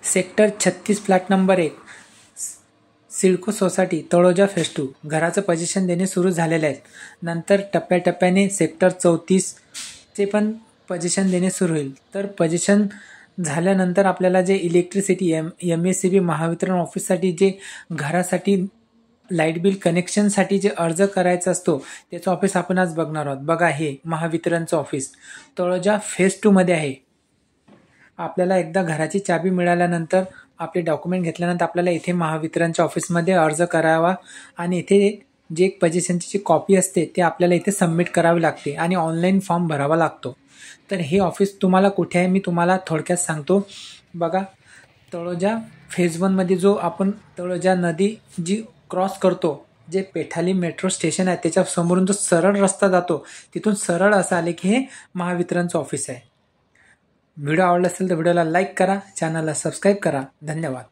Sector 36 flat number 1 CIDCO society Taloja phase 2 घराचं position देणे सुरू झालेले आहेत. नंतर टप्प्याटप्प्याने सेक्टर 34 चे पण पोझिशन देणे सुरू होईल. तर पोझिशन झाल्यानंतर आपल्याला जे इलेक्ट्रिसिटी MSCB महावितरण ऑफिससाठी जे घरासाठी लाईट बिल कनेक्शनसाठी जे अर्ज करायचा असतो त्याचं ऑफिस आपण आज बघणार आहोत. बघा, हे महावितरणचं ऑफिस तळोजा फेज 2 मध्ये आहे. आपल्याला एकदा घराची चाबी मिळाल्यानंतर आपले डॉक्युमेंट घेतल्यानंतर आपल्याला इथे महावितरणच्या ऑफिसमध्ये अर्ज करावा आणि इथे जे पोझिशनची जी कॉपी असते ते आपल्याला इथे सबमिट करावी लागते आणि ऑनलाईन फॉर्म भरावा लागतो. तर हे ऑफिस तुम्हाला कुठे आहे मी तुम्हाला थोडक्यात सांगतो. बघा, तळोजा फेज 1 मध्ये जो आपण तळोजा नदी जी क्रॉस करतो, जे पेठाली मेट्रो स्टेशन आहे त्याच्या समोरून जो सरळ रस्ता जातो तिथून सरळ असं आले की हे महावितरणचं ऑफिस आहे. व्हिडिओ आवडला असेल तर व्हिडिओला लाईक करा, चॅनलला सबस्क्राईब करा. धन्यवाद.